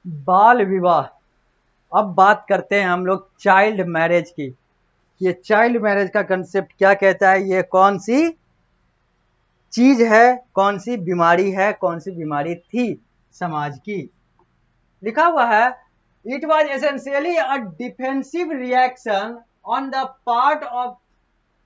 बाल विवाह। अब बात करते हैं हम लोग चाइल्ड मैरिज की। ये चाइल्ड मैरिज का कंसेप्ट क्या कहता है, ये कौन सी चीज है, कौन सी बीमारी है, कौन सी बीमारी थी समाज की। लिखा हुआ है, it was essentially a defensive reaction on the part of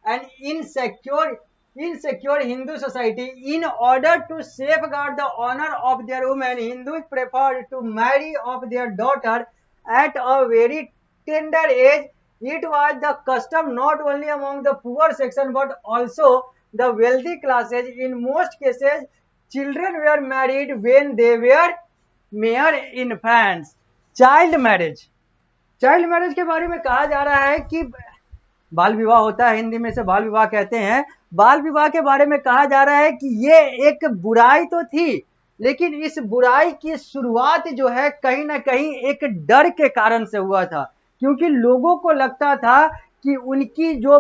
an insecure Hindu society. In order to safeguard the honor of their women, Hindus preferred to marry off their daughter at a very tender age. It was the custom not only among the poor section but also the wealthy classes. In most cases, children were married when they were mere infants. Child marriage, child marriage के बारे में कहा जा रहा है कि बाल विवाह होता है, हिंदी में से बाल विवाह कहते हैं। बाल विवाह के बारे में कहा जा रहा है कि ये एक बुराई तो थी, लेकिन इस बुराई की शुरुआत जो है कहीं ना कहीं एक डर के कारण से हुआ था, क्योंकि लोगों को लगता था कि उनकी जो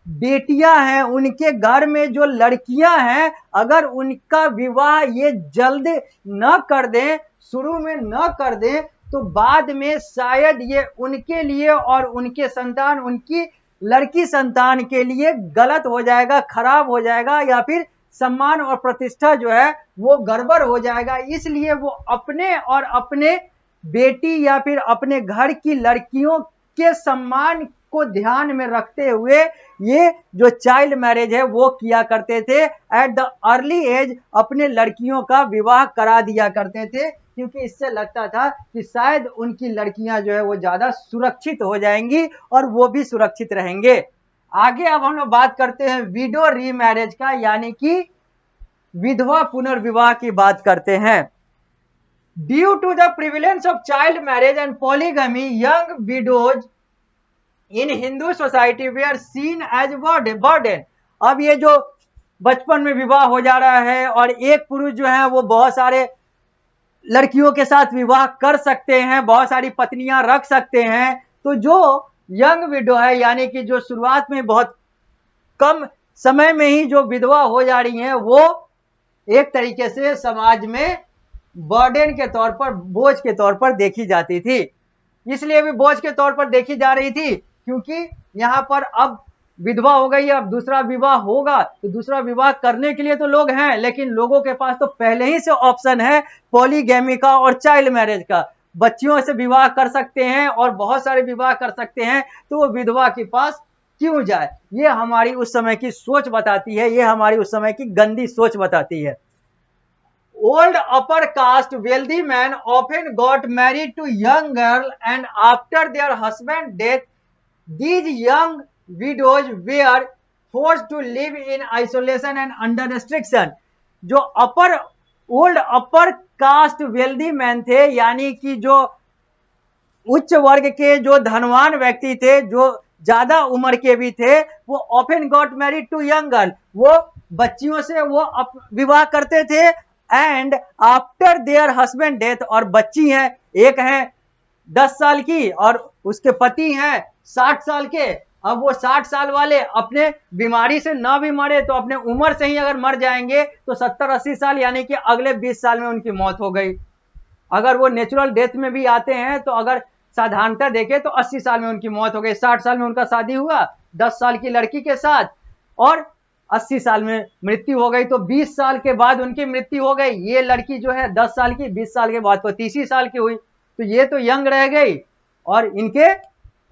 बेटियां हैं, उनके घर में जो लड़कियां हैं, अगर उनका विवाह ये जल्द न कर दें, शुरू में न कर दें, तो बाद में शायद ये उनके लिए और उनके संतान, उनकी लड़की संतान के लिए गलत हो जाएगा, खराब हो जाएगा, या फिर सम्मान और प्रतिष्ठा जो है वो गड़बड़ हो जाएगा। इसलिए वो अपने और अपने बेटी या फिर अपने घर की लड़कियों के सम्मान को ध्यान में रखते हुए ये जो चाइल्ड मैरिज है वो किया करते थे। एट द अर्ली एज अपने लड़कियों का विवाह करा दिया करते थे, क्योंकि इससे लगता था कि शायद उनकी लड़कियां जो है वो ज्यादा सुरक्षित हो जाएंगी और वो भी सुरक्षित रहेंगे। आगे अब हम लोग बात करते हैं विडो रीमैरिज का, यानी कि विधवा पुनर्विवाह की बात करते हैं। Due to the prevalence of child marriage and polygamy, young widows in Hindu society they are seen as burden. अब ये जो बचपन में विवाह हो जा रहा है और एक पुरुष जो है वो बहुत सारे लड़कियों के साथ विवाह कर सकते हैं, बहुत सारी पत्नियां रख सकते हैं, तो जो यंग विडो है, यानी कि जो शुरुआत में बहुत कम समय में ही जो विधवा हो जा रही हैं, वो एक तरीके से समाज में बर्डन के तौर पर, बोझ के तौर पर देखी जाती थी। इसलिए भी बोझ के तौर पर देखी जा रही थी क्योंकि यहां पर अब विधवा हो गई, अब दूसरा विवाह होगा, तो दूसरा विवाह करने के लिए तो लोग हैं, लेकिन लोगों के पास तो पहले ही से ऑप्शन है पॉलीगैमी का और चाइल्ड मैरिज का। बच्चियों से विवाह कर सकते हैं और बहुत सारे विवाह कर सकते हैं, तो वो विधवा के पास क्यों जाए। ये हमारी उस समय की सोच बताती है, ये हमारी उस समय की गंदी सोच बताती है। Old upper caste wealthy men often got married to young girl, and after their husband death, these young widows were forced to live in isolation and under restriction. जो old upper caste wealthy man थे, यानी कि जो उच्च वर्ग के जो धनवान व्यक्ति थे, जो ज्यादा उम्र के भी थे, वो often got married to young girl, वो बच्चियों से वो विवाह करते थे। And after their husband death, और बच्ची हैं, एक है 10 साल की और उसके पति हैं 60 साल के। अब वो 60 साल वाले अपने बीमारी से ना भी मरे तो अपने उम्र से ही अगर मर जाएंगे तो 70-80 साल, यानी कि अगले 20 साल में उनकी मौत हो गई। अगर वो नेचुरल डेथ में भी आते हैं तो अगर साधारणता देखें तो 80 साल में उनकी मौत हो गई, 60 साल में उनका शादी हुआ 10 साल की लड़की के साथ, और 80 साल में मृत्यु हो गई, तो 20 साल के बाद उनकी मृत्यु हो गई। ये लड़की जो है 10 साल की, 20 साल के बाद तो 30 साल की हुई, तो ये तो यंग रह गई, और इनके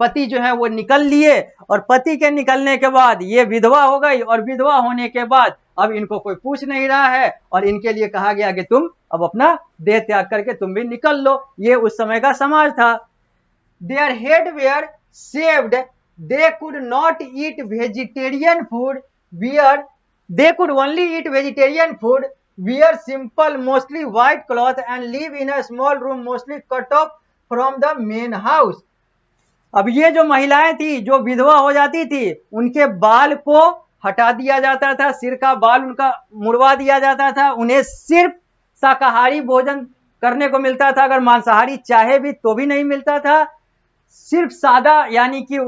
पति जो है वो निकल लिए, और पति के निकलने के बाद ये विधवा हो गई, और विधवा होने के बाद अब इनको कोई पूछ नहीं रहा है, और इनके लिए कहा गया कि तुम अब अपना देह त्याग करके तुम भी निकल लो। ये उस समय का समाज था। Their head were shaved, they could not eat vegetarian food, wear they could only eat vegetarian food, wear simple mostly white cloth, and live in a small room mostly cut off from the main house. अब ये जो महिलाएं थी जो विधवा हो जाती थी, उनके बाल को हटा दिया जाता था, सिर का बाल उनका मुड़वा दिया जाता था, उन्हें सिर्फ शाकाहारी भोजन करने को मिलता था, अगर मांसाहारी चाहे भी तो भी नहीं मिलता था। सिर्फ सादा, यानी कि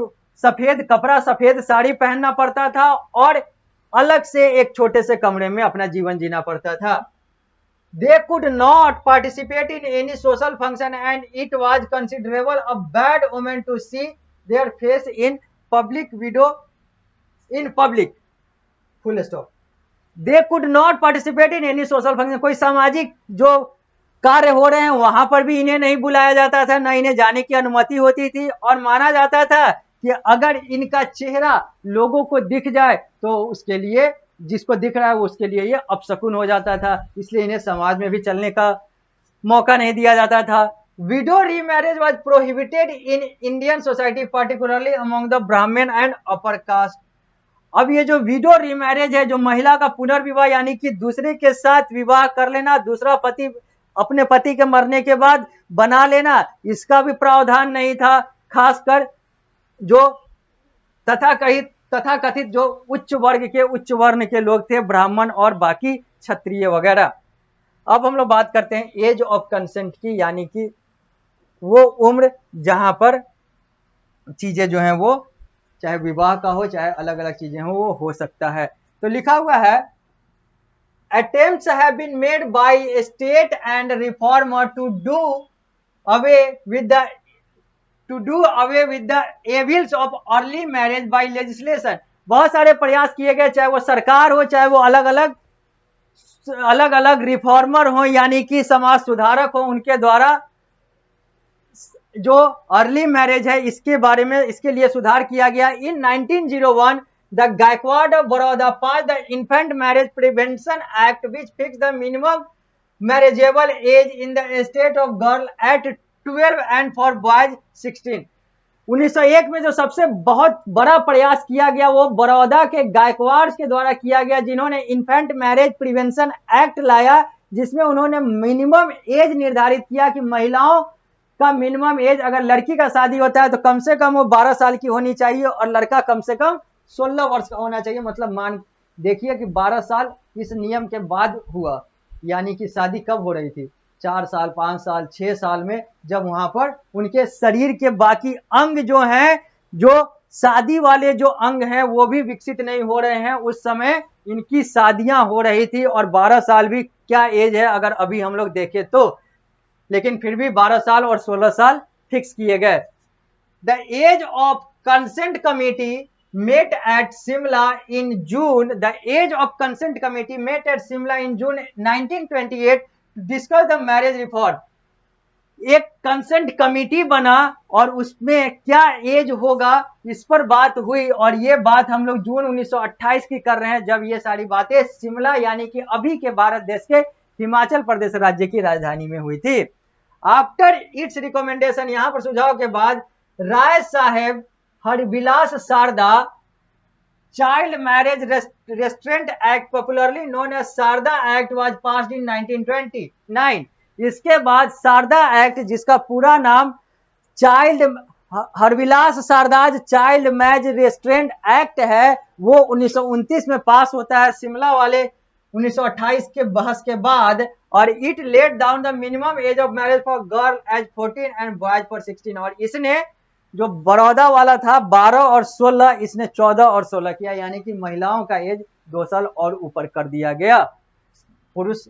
सफेद कपड़ा, सफेद साड़ी पहनना पड़ता था, और अलग से एक छोटे से कमरे में अपना जीवन जीना पड़ता था। They could not participate in any social function and it was considerable a bad omen to see their face in public widow in public. Full stop. They could not participate in any social function, कोई सामाजिक जो कार्य हो रहे हैं वहां पर भी इन्हें नहीं बुलाया जाता था, न इन्हें जाने की अनुमति होती थी, और माना जाता था कि अगर इनका चेहरा लोगों को दिख जाए तो उसके लिए, जिसको दिख रहा है वो उसके लिए ये अपशकुन हो जाता था, इसलिए इन्हें समाज में भी चलने का मौका नहीं दिया जाता था। Window remarriage was prohibited in Indian society particularly among the ब्राह्मण एंड अपर कास्ट। अब ये जो विडो रीमैरिज है, जो महिला का पुनर्विवाह यानी कि दूसरे के साथ विवाह कर लेना, दूसरा पति अपने पति के मरने के बाद बना लेना, इसका भी प्रावधान नहीं था, खासकर जो तथाकथित जो उच्च वर्ग के, उच्च वर्ण के लोग थे, ब्राह्मण और बाकी क्षत्रिय वगैरह। अब हम लोग बात करते हैं एज ऑफ कंसेंट की, यानी कि वो उम्र जहां पर चीजें जो हैं वो चाहे विवाह का हो चाहे अलग अलग चीजें हो सकता है। तो लिखा हुआ है attempts have been made by state and reformer to do away with the evils of early marriage by legislation। बहुत सारे प्रयास किए गए, चाहे वो सरकार हो चाहे वो अलग अलग रिफॉर्मर हो यानी कि समाज सुधारक हो, उनके द्वारा जो अर्ली मैरिज है इसके बारे में, इसके लिए सुधार किया गया। In 1901 the Gaekwad of Baroda pass the infant marriage prevention act which fix the minimum marriageable age in the state of girl at 12 and for boys 16। 1901 में जो सबसे बहुत बड़ा प्रयास किया गया वो बड़ौदा के गायकवाड़ के द्वारा किया गया, जिन्होंने इन्फेंट मैरिज प्रिवेंशन एक्ट लाया, जिसमें उन्होंने मिनिमम एज निर्धारित किया कि महिलाओं का मिनिमम एज, अगर लड़की का शादी होता है तो कम से कम वो 12 साल की होनी चाहिए और लड़का कम से कम 16 वर्ष का होना चाहिए। मतलब मान देखिए कि 12 साल इस नियम के बाद हुआ, यानी कि शादी कब हो रही थी, 4 साल 5 साल 6 साल में, जब वहां पर उनके शरीर के बाकी अंग जो हैं, जो शादी वाले जो अंग हैं वो भी विकसित नहीं हो रहे हैं, उस समय इनकी शादियां हो रही थी। और 12 साल भी क्या एज है अगर अभी हम लोग देखें तो, लेकिन फिर भी 12 साल और 16 साल फिक्स किए गए। The age of consent committee met at Simla in June. The age of consent committee met at Simla in June 1928 to discuss the marriage reform. एक कंसेंट कमेटी बना और उसमें क्या एज होगा इस पर बात हुई, और ये बात हम लोग जून 1928 की कर रहे हैं, जब ये सारी बातें शिमला यानी कि अभी के भारत देश के हिमाचल प्रदेश राज्य की राजधानी में हुई थी। आफ्टर इट्स रिकमेंडेशन, यहां पर सुझाव के बाद, Rai Sahib Harbilas Sarda child marriage restraint act popularly known as Sarda act was passed in 1929। इसके बाद शारदा एक्ट, जिसका पूरा नाम child Harbilas Sarda's child marriage restraint act है, वो 1929 में पास होता है, शिमला वाले 1928 के बहस के बाद। और it laid down the minimum age of marriage for girl age 14 and boys for 16। और इसने जो बड़ौदा वाला था 12 और 16, इसने 14 और 16 किया, यानी कि महिलाओं का एज 2 साल और ऊपर कर दिया गया, पुरुष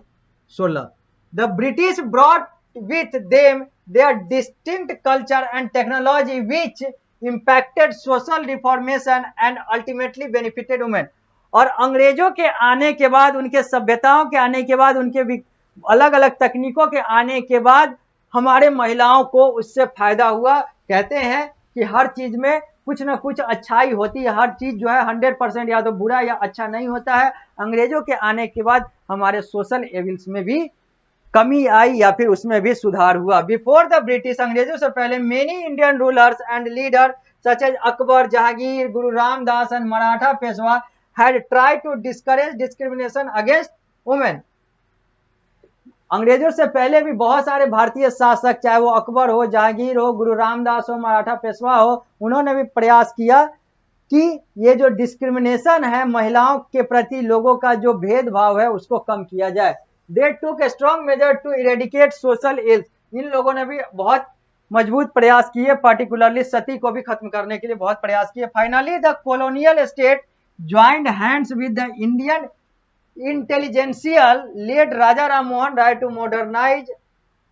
16। The British brought with them their distinct culture and technology which impacted social reformation and ultimately benefited women। और अंग्रेजों के आने के बाद, उनके सभ्यताओं के आने के बाद, उनके अलग अलग तकनीकों के आने के बाद हमारे महिलाओं को उससे फायदा हुआ। कहते हैं कि हर चीज में कुछ ना कुछ अच्छाई होती है, हर चीज जो है 100% या तो बुरा या अच्छा नहीं होता है। अंग्रेजों के आने के बाद हमारे सोशल एविल्स में भी कमी आई या फिर उसमें भी सुधार हुआ। बिफोर द ब्रिटिश, अंग्रेजों से पहले, many Indian rulers and leader such as Akbar, Jahangir, Guru Ramdas and Maratha Peshwa had tried to discourage discrimination against women. अंग्रेजों से पहले भी बहुत सारे भारतीय शासक, चाहे वो अकबर हो, जहांगीर हो, गुरु रामदास हो, मराठा पेशवा हो, उन्होंने भी प्रयास किया कि ये जो डिस्क्रिमिनेशन है महिलाओं के प्रति, लोगों का जो भेदभाव है उसको कम किया जाए। They took a strong measure to eradicate social ills। इन लोगों ने भी बहुत मजबूत प्रयास किए, पार्टिकुलरली सती को भी खत्म करने के लिए बहुत प्रयास किए। Finally the colonial state joined hands with the Indian intelligentsia led Raja Ram Mohan Roy to modernise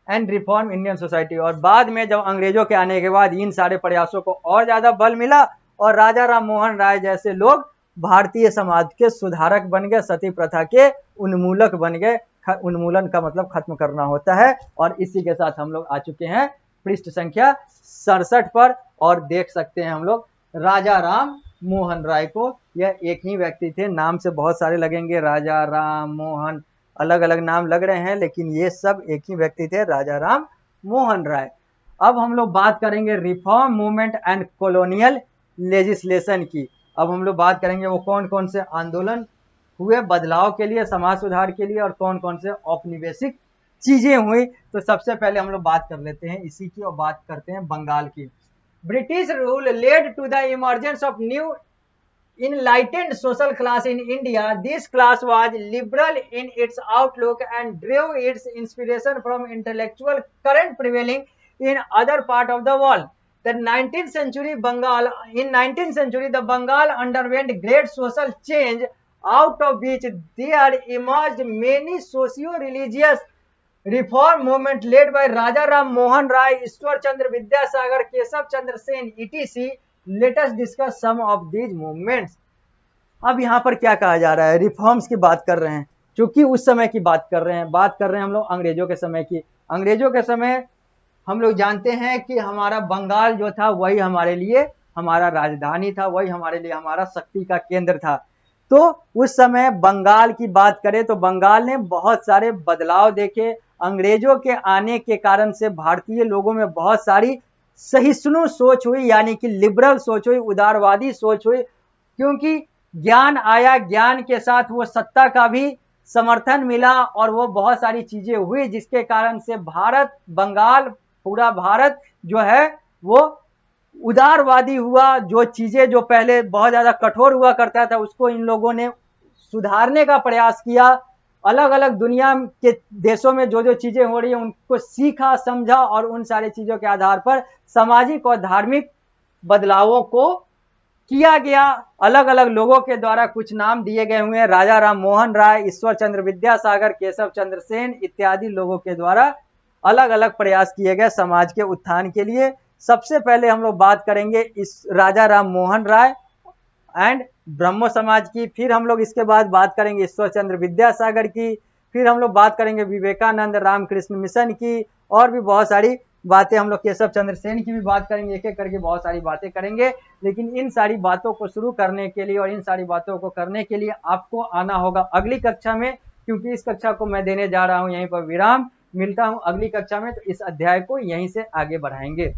and reform Indian society. और बाद में जब अंग्रेजों के आने के बाद इन सारे प्रयासों को और ज्यादा बल मिला और राजा राम मोहन राय जैसे लोग भारतीय समाज के सुधारक बन गए, सती प्रथा के उन्मूलक बन गए। उन्मूलन का मतलब खत्म करना होता है। और इसी के साथ हम लोग आ चुके हैं पृष्ठ संख्या 67 पर, और देख सकते हैं हम लोग राजा राम मोहन राय को। यह एक ही व्यक्ति थे, नाम से बहुत सारे लगेंगे, राजा राम मोहन, अलग अलग नाम लग रहे हैं, लेकिन ये सब एक ही व्यक्ति थे, राजा राम मोहन राय। अब हम लोग बात करेंगे reform movement and colonial legislation की। अब हम लोग बात करेंगे वो कौन कौन से आंदोलन हुए बदलाव के लिए, समाज सुधार के लिए, और कौन कौन से औपनिवेशिक चीजें हुई। तो सबसे पहले हम लोग बात कर लेते हैं इसी की, और बात करते हैं बंगाल की। British rule led to the emergence of new enlightened social class in India. This class was liberal in its outlook and drew its inspiration from intellectual current prevailing in other part of the world. The 19th century in 19th century, the Bengal underwent great social change, out of which there emerged many socio-religious reform movement led by Raja Ram Mohan Rai, Ishwar Chandra Vidyasagar, Keshav Chandra Sen, etc. Let us discuss some of these movements. अब यहाँ पर क्या कहा जा रहा है, reforms की बात कर रहे हैं, क्योंकि उस समय की बात कर रहे हैं हम लोग अंग्रेजों के समय की। अंग्रेजों के समय हम लोग जानते हैं कि हमारा बंगाल जो था वही हमारे लिए हमारा राजधानी था, वही हमारे लिए हमारा शक्ति का केंद्र था। तो उस समय बंगाल की बात करें तो बंगाल ने बहुत सारे बदलाव देखे। अंग्रेजों के आने के कारण से भारतीय लोगों में बहुत सारी सहिष्णु सोच हुई, यानी कि लिबरल सोच हुई, उदारवादी सोच हुई, क्योंकि ज्ञान आया, ज्ञान के साथ वो सत्ता का भी समर्थन मिला, और वो बहुत सारी चीजें हुई जिसके कारण से भारत, बंगाल, पूरा भारत जो है वो उदारवादी हुआ। जो चीजें जो पहले बहुत ज्यादा कठोर हुआ करता था उसको इन लोगों ने सुधारने का प्रयास किया। अलग अलग दुनिया के देशों में जो जो चीजें हो रही है उनको सीखा, समझा, और उन सारी चीजों के आधार पर सामाजिक और धार्मिक बदलावों को किया गया। अलग अलग लोगों के द्वारा कुछ नाम दिए गए हुए हैं, राजा राम मोहन राय, ईश्वर चंद्र विद्यासागर, केशव चंद्र सेन इत्यादि लोगों के द्वारा अलग अलग प्रयास किए गए समाज के उत्थान के लिए। सबसे पहले हम लोग बात करेंगे इस राजा राम मोहन राय एंड ब्रह्मो समाज की, फिर हम लोग इसके बाद बात करेंगे ईश्वर चंद्र विद्यासागर की, फिर हम लोग बात करेंगे विवेकानंद रामकृष्ण मिशन की, और भी बहुत सारी बातें हम लोग केशव चंद्र सेन की भी बात करेंगे, एक एक करके बहुत सारी बातें करेंगे। लेकिन इन सारी बातों को शुरू करने के लिए और इन सारी बातों को करने के लिए आपको आना होगा अगली कक्षा में, क्योंकि इस कक्षा को मैं देने जा रहा हूं यहीं पर विराम। मिलता हूं अगली कक्षा में, तो इस अध्याय को यहीं से आगे बढ़ाएंगे।